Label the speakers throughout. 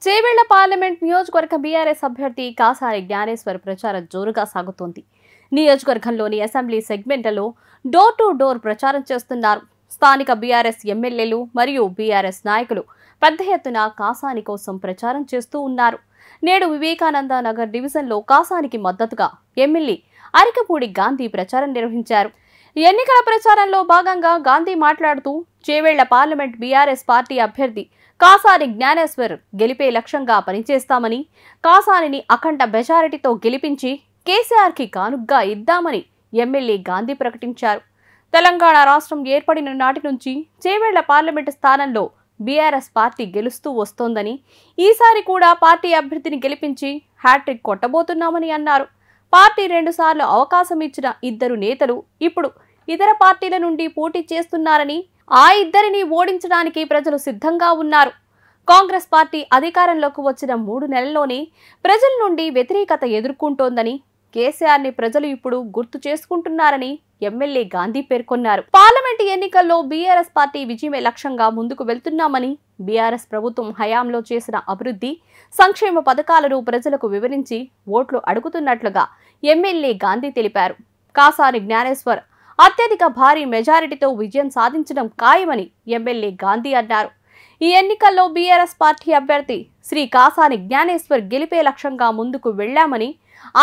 Speaker 1: Chevella parliament నియోజకవర్గ BRS అభ్యర్థి కాసాని జ్ఞానేశ్వర్ ప్రచారం జోరుగా సాగుతోంది. నియోజకవర్గంలోని అసెంబ్లీ సెగ్మెంట్లలో డోర్ టు డోర్ ప్రచారం చేస్తున్నారు. స్థానిక బీఆర్ఎస్ ఎమ్మెల్యేలు మరియు బీఆర్ఎస్ నాయకులు పెద్ద ఎత్తున కాసాని కోసం ప్రచారం చేస్తూ ఉన్నారు. నేడు వివేకానంద నగర్ డివిజన్లో కాసానికి మద్దతుగా ఎమ్మెల్యే అరికపూడి గాంధీ ప్రచారం నిర్వహించారు. ఎన్నికల ప్రచారంలో భాగంగా గాంధీ మాట్లాడుతూ చేవెళ్ల పార్లమెంట్ బీఆర్ఎస్ పార్టీ అభ్యర్థి కాసాని జ్ఞానేశ్వర్ గెలిపే లక్ష్యంగా పనిచేస్తామని, కాసానిని అఖండ మెజారిటీతో గెలిపించి కేసీఆర్కి కానుగ్గా ఇద్దామని ఎమ్మెల్యే గాంధీ ప్రకటించారు. తెలంగాణ రాష్ట్రం ఏర్పడిన నాటి నుంచి చేవెళ్ల పార్లమెంటు స్థానంలో బీఆర్ఎస్ పార్టీ గెలుస్తూ వస్తోందని, ఈసారి కూడా పార్టీ అభ్యర్థిని గెలిపించి హ్యాట్రిక్ కొట్టబోతున్నామని అన్నారు. పార్టీ 2 సార్లు అవకాశం ఇచ్చిన ఇద్దరు నేతలు ఇప్పుడు ఇతర పార్టీల నుండి పోటీ చేస్తున్నారని, ఆ ఇద్దరిని ఓడించడానికి ప్రజలు సిద్ధంగా ఉన్నారు. కాంగ్రెస్ పార్టీ అధికారంలోకి వచ్చిన 3 నెలల్లోనే ప్రజల నుండి వ్యతిరేకత ఎదుర్కొంటోందని, కేసీఆర్ని ప్రజలు ఇప్పుడు గుర్తు చేసుకుంటున్నారని ఎమ్మెల్యే గాంధీ పేర్కొన్నారు. పార్లమెంటు ఎన్నికల్లో బీఆర్ఎస్ పార్టీ విజయమే లక్ష్యంగా ముందుకు వెళ్తున్నామని, బీఆర్ఎస్ ప్రభుత్వం హయాంలో చేసిన అభివృద్ధి, సంక్షేమ పథకాలను ప్రజలకు వివరించి ఓట్లు అడుగుతున్నట్లుగా ఎమ్మెల్యే గాంధీ తెలిపారు. కాసాని జ్ఞానేశ్వర్ అత్యధిక భారీ మెజారిటీతో విజయం సాధించడం ఖాయమని ఎమ్మెల్యే గాంధీ అన్నారు. ఈ ఎన్నికల్లో బీఆర్ఎస్ పార్టీ అభ్యర్థి శ్రీ కాసాని జ్ఞానేశ్వర్ గెలిపే లక్ష్యంగా ముందుకు వెళ్లామని,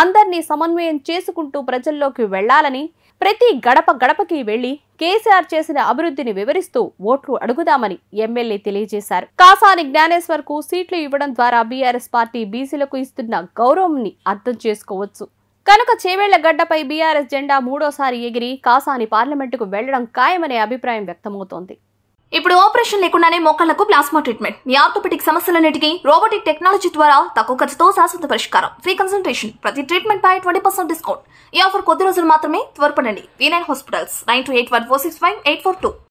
Speaker 1: అందరినీ సమన్వయం చేసుకుంటూ ప్రజల్లోకి వెళ్లాలని, ప్రతి గడప గడపకి వెళ్లి కేసీఆర్ చేసిన అభివృద్ధిని వివరిస్తూ ఓట్లు అడుగుదామని ఎమ్మెల్యే తెలియజేశారు. కాసాని జ్ఞానేశ్వర్ కు సీట్లు ఇవ్వడం ద్వారా బీఆర్ఎస్ పార్టీ బీసీలకు ఇస్తున్న గౌరవంని అర్థం చేసుకోవచ్చు. కనుక చేవెళ్ల గడ్డపై బీఆర్ఎస్ జెండా 3వసారి ఎగిరి కాసాని పార్లమెంటుకు వెళ్లడం ఖాయమనే అభిప్రాయం వ్యక్తమవుతోంది.
Speaker 2: ఇప్పుడు ఆపరేషన్ లేకుండానే మోకాళ్లకు ప్లాస్మా ట్రీట్మెంట్, మీ ఆర్థోపెడిక్ సమస్యలన్నిటికీ రోబోటిక్ టెక్నాలజీ ద్వారా తక్కువ ఖర్చుతో శాశ్వత పరిష్కారం, ఫ్రీ కన్సల్టేషన్, ప్రతి ట్రీట్మెంట్ పై 20% డిస్కౌంట్. ఈ ఆఫర్ కొద్ది రోజులు మాత్రమే, త్వరపడండి. V9 hospitals 9281465842.